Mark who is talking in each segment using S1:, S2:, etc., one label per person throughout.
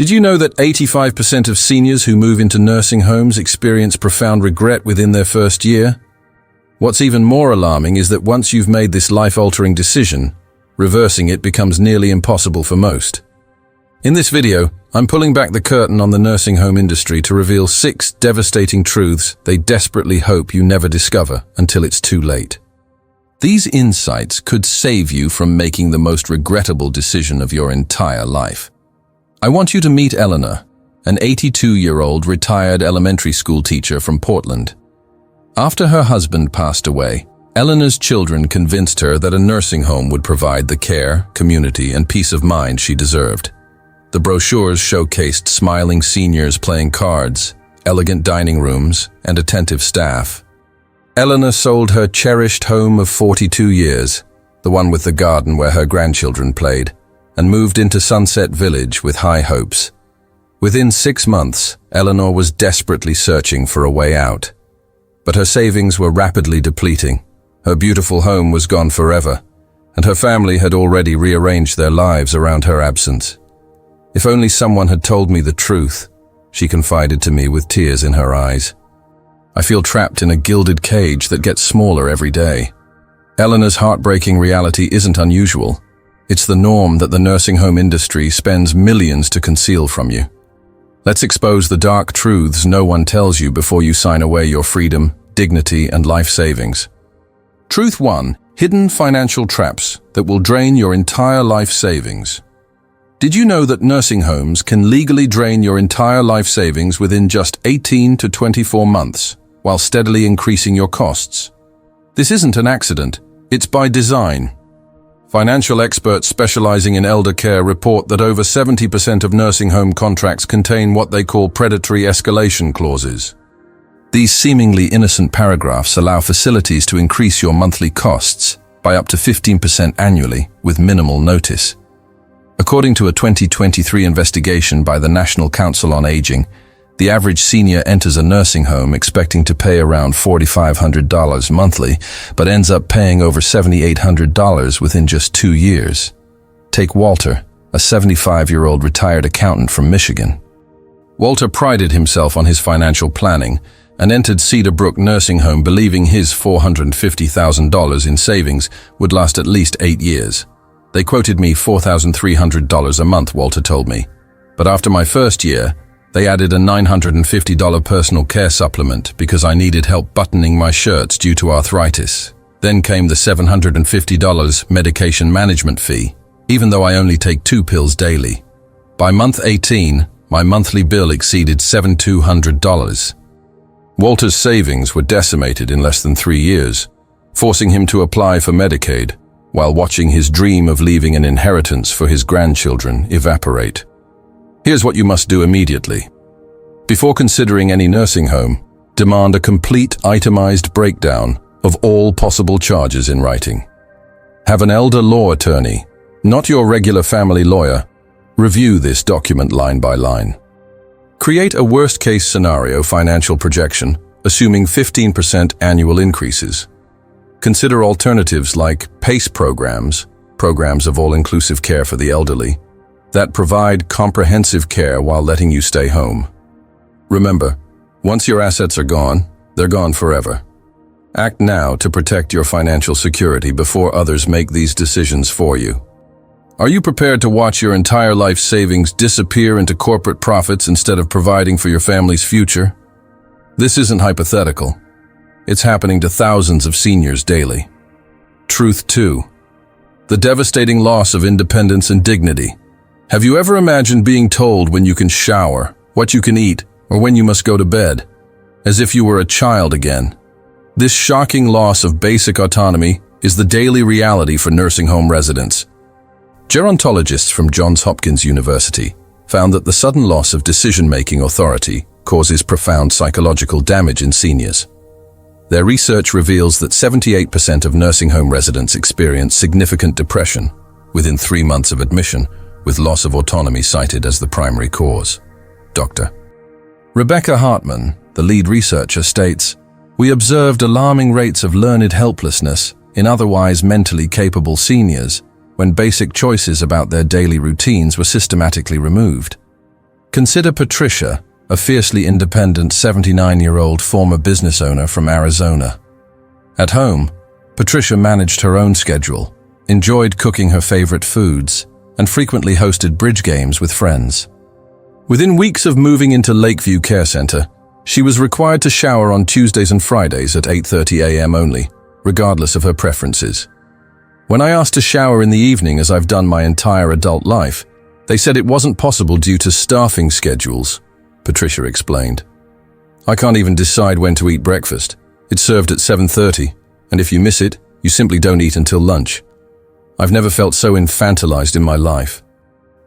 S1: Did you know that 85% of seniors who move into nursing homes experience profound regret within their first year? What's even more alarming is that once you've made this life-altering decision, reversing it becomes nearly impossible for most. In this video, I'm pulling back the curtain on the nursing home industry to reveal 6 devastating truths they desperately hope you never discover until it's too late. These insights could save you from making the most regrettable decision of your entire life. I want you to meet Eleanor, an 82-year-old retired elementary school teacher from Portland. After her husband passed away, Eleanor's children convinced her that a nursing home would provide the care, community, and peace of mind she deserved. The brochures showcased smiling seniors playing cards, elegant dining rooms, and attentive staff. Eleanor sold her cherished home of 42 years, the one with the garden where her grandchildren played, and moved into Sunset Village with high hopes. Within 6 months, Eleanor was desperately searching for a way out. But her savings were rapidly depleting. Her beautiful home was gone forever, and her family had already rearranged their lives around her absence. If only someone had told me the truth, she confided to me with tears in her eyes. I feel trapped in a gilded cage that gets smaller every day. Eleanor's heartbreaking reality isn't unusual. It's the norm that the nursing home industry spends millions to conceal from you. Let's expose the dark truths no one tells you before you sign away your freedom, dignity, and life savings. Truth 1. Hidden financial traps that will drain your entire life savings. Did you know that nursing homes can legally drain your entire life savings within just 18 to 24 months, while steadily increasing your costs? This isn't an accident, it's by design. Financial experts specializing in elder care report that over 70% of nursing home contracts contain what they call predatory escalation clauses. These seemingly innocent paragraphs allow facilities to increase your monthly costs by up to 15% annually with minimal notice. According to a 2023 investigation by the National Council on Aging, the average senior enters a nursing home expecting to pay around $4,500 monthly, but ends up paying over $7,800 within just 2 years. Take Walter, a 75-year-old retired accountant from Michigan. Walter prided himself on his financial planning and entered Cedar Brook Nursing Home believing his $450,000 in savings would last at least 8 years. They quoted me $4,300 a month, Walter told me. But after my first year, they added a $950 personal care supplement because I needed help buttoning my shirts due to arthritis. Then came the $750 medication management fee, even though I only take 2 pills daily. By month 18, my monthly bill exceeded $7,200. Walter's savings were decimated in less than 3 years, forcing him to apply for Medicaid, while watching his dream of leaving an inheritance for his grandchildren evaporate. Here's what you must do immediately. Before considering any nursing home, demand a complete itemized breakdown of all possible charges in writing. Have an elder law attorney, not your regular family lawyer, review this document line by line. Create a worst-case scenario financial projection, assuming 15% annual increases. Consider alternatives like PACE programs of all-inclusive care for the elderly, that provide comprehensive care while letting you stay home. Remember, once your assets are gone, they're gone forever. Act now to protect your financial security before others make these decisions for you. Are you prepared to watch your entire life savings disappear into corporate profits instead of providing for your family's future? This isn't hypothetical. It's happening to thousands of seniors daily. Truth 2. The devastating loss of independence and dignity. Have you ever imagined being told when you can shower, what you can eat, or when you must go to bed? As if you were a child again. This shocking loss of basic autonomy is the daily reality for nursing home residents. Gerontologists from Johns Hopkins University found that the sudden loss of decision-making authority causes profound psychological damage in seniors. Their research reveals that 78% of nursing home residents experience significant depression within 3 months of admission, with loss of autonomy cited as the primary cause. Dr. Rebecca Hartman, the lead researcher, states, "We observed alarming rates of learned helplessness in otherwise mentally capable seniors when basic choices about their daily routines were systematically removed. Consider Patricia, a fiercely independent 79-year-old former business owner from Arizona. At home, Patricia managed her own schedule, enjoyed cooking her favorite foods, and frequently hosted bridge games with friends. Within weeks of moving into Lakeview Care Center, she was required to shower on Tuesdays and Fridays at 8:30 a.m. only, regardless of her preferences. When I asked to shower in the evening, as I've done my entire adult life, they said it wasn't possible due to staffing schedules, Patricia explained. I can't even decide when to eat breakfast. It's served at 7:30, and if you miss it, you simply don't eat until lunch. I've never felt so infantilized in my life.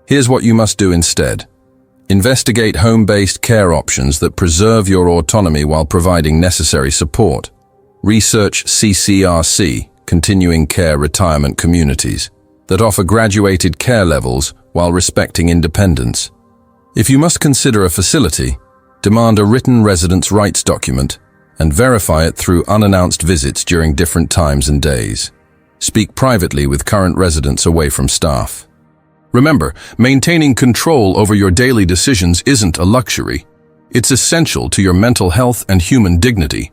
S1: Here's what you must do instead. Investigate home-based care options that preserve your autonomy while providing necessary support. Research CCRC, continuing care retirement communities, that offer graduated care levels while respecting independence. If you must consider a facility, demand a written residence rights document and verify it through unannounced visits during different times and days. Speak privately with current residents away from staff. Remember, maintaining control over your daily decisions isn't a luxury. It's essential to your mental health and human dignity.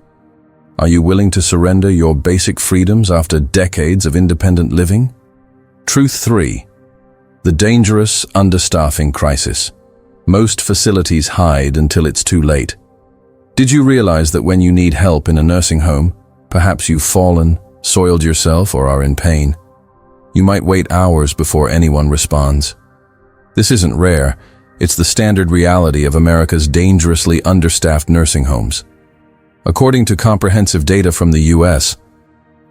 S1: Are you willing to surrender your basic freedoms after decades of independent living? Truth 3. The dangerous understaffing crisis. Most facilities hide until it's too late. Did you realize that when you need help in a nursing home, perhaps you've fallen, soiled yourself, or are in pain, you might wait hours before anyone responds? This isn't rare. It's the standard reality of America's dangerously understaffed nursing homes. According to comprehensive data from the U.S.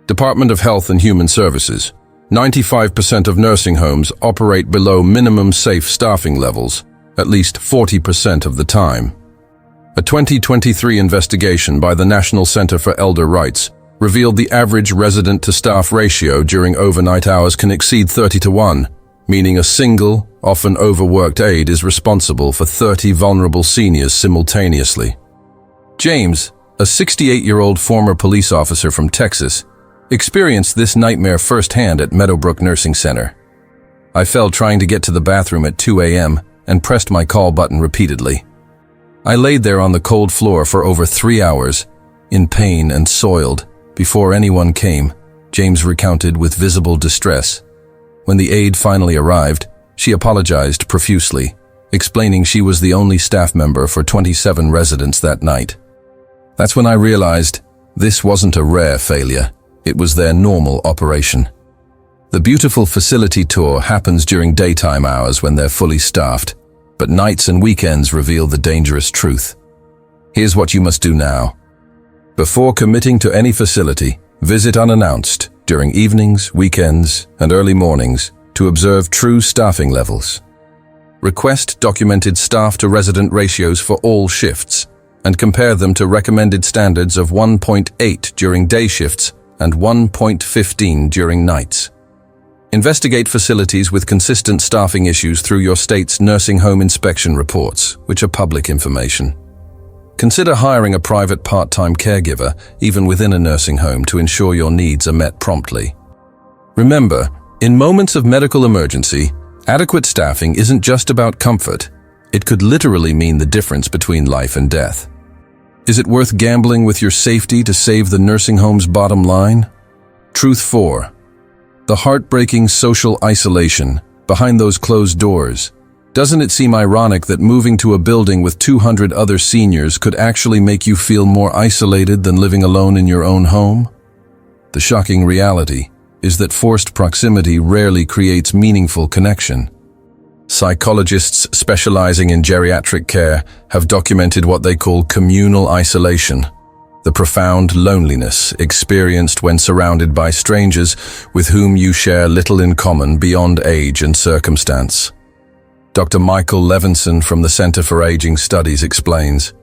S1: Department of Health and Human Services, 95% of nursing homes operate below minimum safe staffing levels, at least 40% of the time. A 2023 investigation by the National Center for Elder Rights revealed the average resident-to-staff ratio during overnight hours can exceed 30-1, meaning a single, often overworked aide is responsible for 30 vulnerable seniors simultaneously. James, a 68-year-old former police officer from Texas, experienced this nightmare firsthand at Meadowbrook Nursing Center. I fell trying to get to the bathroom at 2 a.m. and pressed my call button repeatedly. I laid there on the cold floor for over 3 hours, in pain and soiled, before anyone came, James recounted with visible distress. When the aide finally arrived, she apologized profusely, explaining she was the only staff member for 27 residents that night. That's when I realized this wasn't a rare failure. It was their normal operation. The beautiful facility tour happens during daytime hours when they're fully staffed, but nights and weekends reveal the dangerous truth. Here's what you must do now. Before committing to any facility, visit unannounced during evenings, weekends, and early mornings to observe true staffing levels. Request documented staff-to-resident ratios for all shifts and compare them to recommended standards of 1.8 during day shifts and 1.15 during nights. Investigate facilities with consistent staffing issues through your state's nursing home inspection reports, which are public information. Consider hiring a private part-time caregiver, even within a nursing home, to ensure your needs are met promptly. Remember, in moments of medical emergency, adequate staffing isn't just about comfort. It could literally mean the difference between life and death. Is it worth gambling with your safety to save the nursing home's bottom line? Truth 4. The heartbreaking social isolation behind those closed doors. Doesn't it seem ironic that moving to a building with 200 other seniors could actually make you feel more isolated than living alone in your own home? The shocking reality is that forced proximity rarely creates meaningful connection. Psychologists specializing in geriatric care have documented what they call communal isolation, the profound loneliness experienced when surrounded by strangers with whom you share little in common beyond age and circumstance. Dr. Michael Levinson from the Center for Aging Studies explains,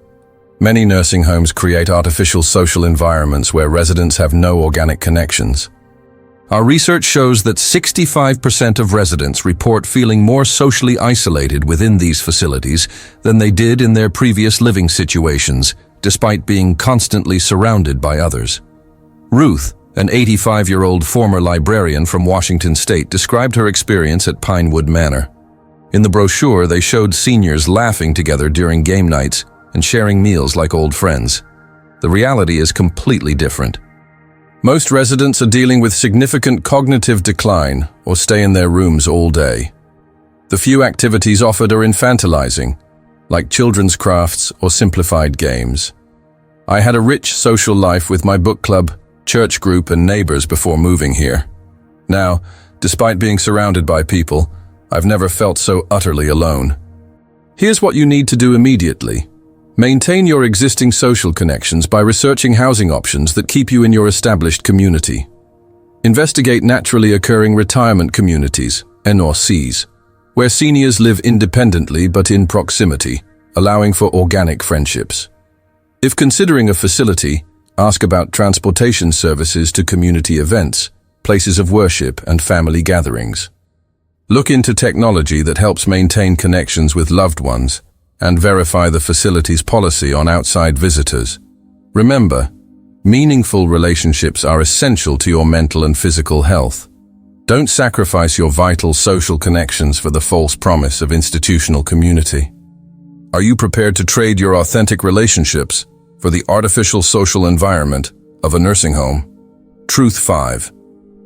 S1: many nursing homes create artificial social environments where residents have no organic connections. Our research shows that 65% of residents report feeling more socially isolated within these facilities than they did in their previous living situations, despite being constantly surrounded by others. Ruth, an 85-year-old former librarian from Washington State, described her experience at Pinewood Manor. In the brochure, they showed seniors laughing together during game nights and sharing meals like old friends. The reality is completely different. Most residents are dealing with significant cognitive decline or stay in their rooms all day. The few activities offered are infantilizing, like children's crafts or simplified games. I had a rich social life with my book club, church group, and neighbors before moving here. Now, despite being surrounded by people, I've never felt so utterly alone. Here's what you need to do immediately. Maintain your existing social connections by researching housing options that keep you in your established community. Investigate naturally occurring retirement communities, NRCs, where seniors live independently but in proximity, allowing for organic friendships. If considering a facility, ask about transportation services to community events, places of worship, and family gatherings. Look into technology that helps maintain connections with loved ones, and verify the facility's policy on outside visitors. Remember, meaningful relationships are essential to your mental and physical health. Don't sacrifice your vital social connections for the false promise of institutional community. Are you prepared to trade your authentic relationships for the artificial social environment of a nursing home? Truth 5.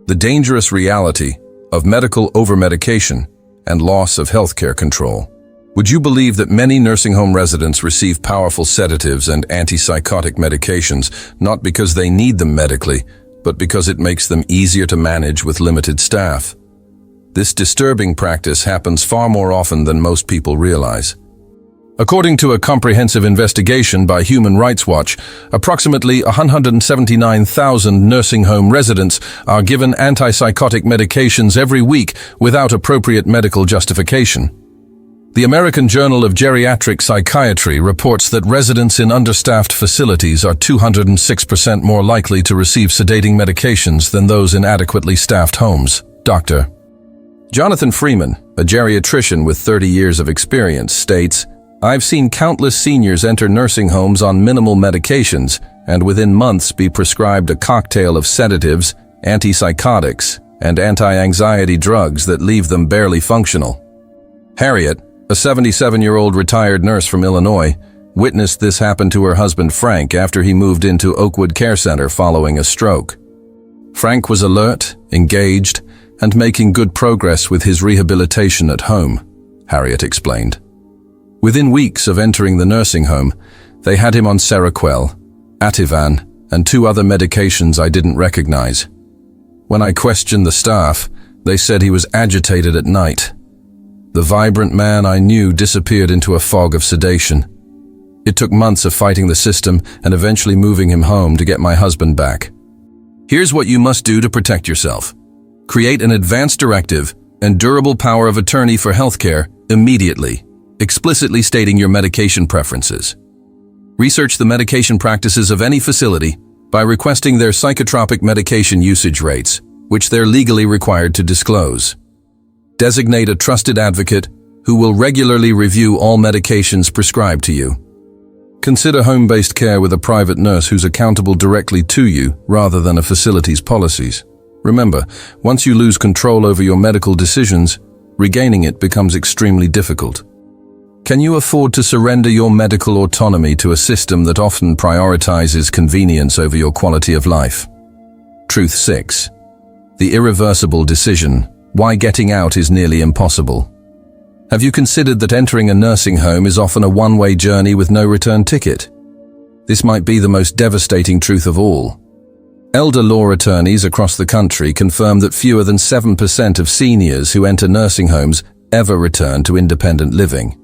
S1: The dangerous reality of medical overmedication and loss of healthcare control. Would you believe that many nursing home residents receive powerful sedatives and antipsychotic medications not because they need them medically, but because it makes them easier to manage with limited staff? This disturbing practice happens far more often than most people realize. According to a comprehensive investigation by Human Rights Watch, approximately 179,000 nursing home residents are given antipsychotic medications every week without appropriate medical justification. The American Journal of Geriatric Psychiatry reports that residents in understaffed facilities are 206% more likely to receive sedating medications than those in adequately staffed homes. Dr. Jonathan Freeman, a geriatrician with 30 years of experience, states, "I've seen countless seniors enter nursing homes on minimal medications and within months be prescribed a cocktail of sedatives, antipsychotics, and anti-anxiety drugs that leave them barely functional." Harriet, a 77-year-old retired nurse from Illinois, witnessed this happen to her husband Frank after he moved into Oakwood Care Center following a stroke. Frank was alert, engaged, and making good progress with his rehabilitation at home, Harriet explained. Within weeks of entering the nursing home, they had him on Seroquel, Ativan, and 2 other medications I didn't recognize. When I questioned the staff, they said he was agitated at night. The vibrant man I knew disappeared into a fog of sedation. It took months of fighting the system and eventually moving him home to get my husband back. Here's what you must do to protect yourself. Create an advance directive and durable power of attorney for healthcare immediately, explicitly stating your medication preferences. Research the medication practices of any facility by requesting their psychotropic medication usage rates, which they're legally required to disclose. Designate a trusted advocate who will regularly review all medications prescribed to you. Consider home-based care with a private nurse who's accountable directly to you rather than a facility's policies. Remember, once you lose control over your medical decisions, regaining it becomes extremely difficult. Can you afford to surrender your medical autonomy to a system that often prioritizes convenience over your quality of life? Truth 6. The irreversible decision. Why getting out is nearly impossible. Have you considered that entering a nursing home is often a one-way journey with no return ticket? This might be the most devastating truth of all. Elder law attorneys across the country confirm that fewer than 7% of seniors who enter nursing homes ever return to independent living.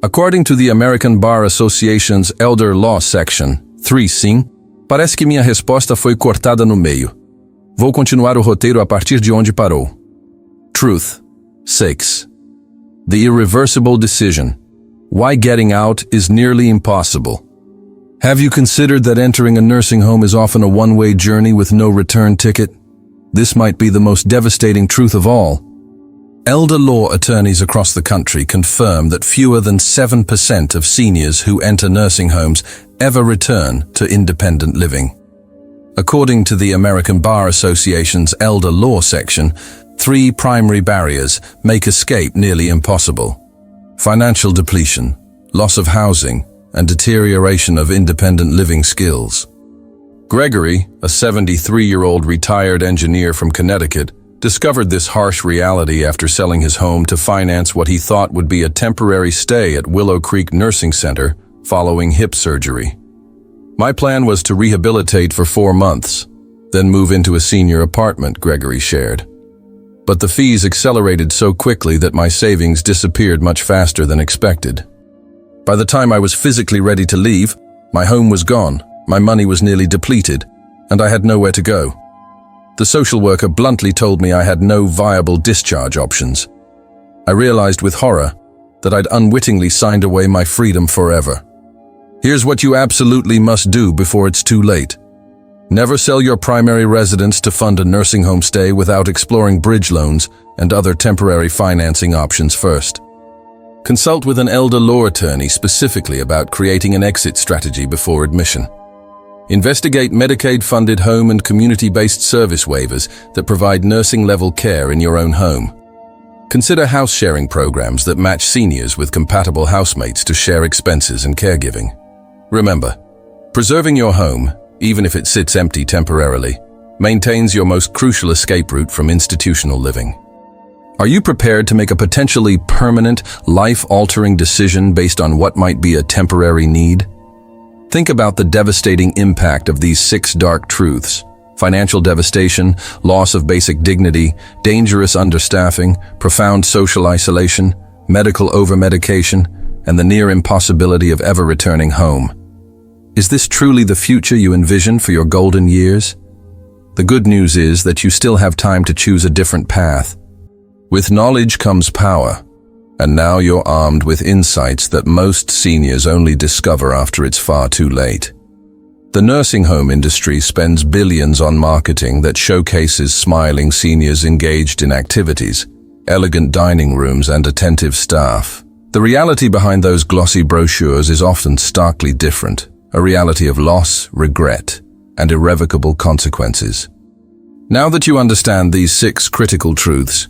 S1: According to the American Bar Association's Elder Law Section 3 Sim, parece que minha resposta foi cortada no meio. Vou continuar o roteiro a partir de onde parou. Truth 6. The irreversible decision. Why getting out is nearly impossible. Have you considered that entering a nursing home is often a one-way journey with no return ticket? This might be the most devastating truth of all. Elder law attorneys across the country confirm that fewer than 7% of seniors who enter nursing homes ever return to independent living. According to the American Bar Association's Elder Law Section three primary barriers make escape nearly impossible: financial depletion, loss of housing, and deterioration of independent living skills. Gregory, a 73-year-old retired engineer from Connecticut, discovered this harsh reality after selling his home to finance what he thought would be a temporary stay at Willow Creek Nursing Center following hip surgery. "My plan was to rehabilitate for 4 months, then move into a senior apartment," Gregory shared. "But the fees accelerated so quickly that my savings disappeared much faster than expected. By the time I was physically ready to leave, my home was gone, my money was nearly depleted, and I had nowhere to go. The social worker bluntly told me I had no viable discharge options. I realized with horror that I'd unwittingly signed away my freedom forever. Here's what you absolutely must do before it's too late. Never sell your primary residence to fund a nursing home stay without exploring bridge loans and other temporary financing options first. Consult with an elder law attorney specifically about creating an exit strategy before admission. Investigate Medicaid-funded home and community-based service waivers that provide nursing-level care in your own home. Consider house-sharing programs that match seniors with compatible housemates to share expenses and caregiving. Remember, preserving your home, even if it sits empty temporarily, maintains your most crucial escape route from institutional living. Are you prepared to make a potentially permanent, life-altering decision based on what might be a temporary need? Think about the devastating impact of these 6 dark truths: financial devastation, loss of basic dignity, dangerous understaffing, profound social isolation, medical over-medication, and the near impossibility of ever returning home. Is this truly the future you envision for your golden years? The good news is that you still have time to choose a different path. With knowledge comes power, and now you're armed with insights that most seniors only discover after it's far too late. The nursing home industry spends billions on marketing that showcases smiling seniors engaged in activities, elegant dining rooms, and attentive staff. The reality behind those glossy brochures is often starkly different, a reality of loss, regret, and irrevocable consequences. Now that you understand these 6 critical truths,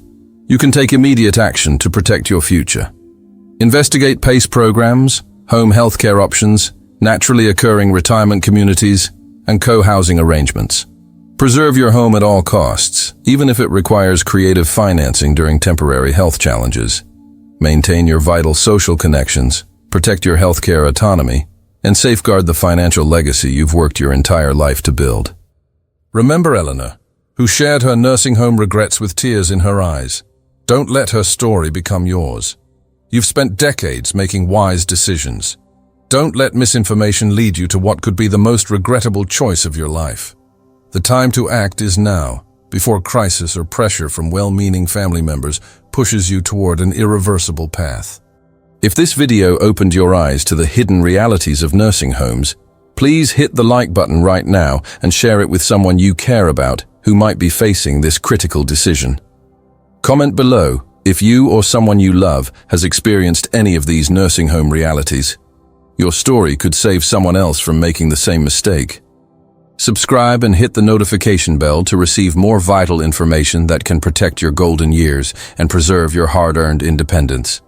S1: you can take immediate action to protect your future. Investigate PACE programs, home healthcare options, naturally occurring retirement communities, and co-housing arrangements. Preserve your home at all costs, even if it requires creative financing during temporary health challenges. Maintain your vital social connections, protect your healthcare autonomy, and safeguard the financial legacy you've worked your entire life to build. Remember Eleanor, who shared her nursing home regrets with tears in her eyes. Don't let her story become yours. You've spent decades making wise decisions. Don't let misinformation lead you to what could be the most regrettable choice of your life. The time to act is now, before crisis or pressure from well-meaning family members pushes you toward an irreversible path. If this video opened your eyes to the hidden realities of nursing homes, please hit the like button right now and share it with someone you care about who might be facing this critical decision. Comment below if you or someone you love has experienced any of these nursing home realities. Your story could save someone else from making the same mistake. Subscribe and hit the notification bell to receive more vital information that can protect your golden years and preserve your hard-earned independence.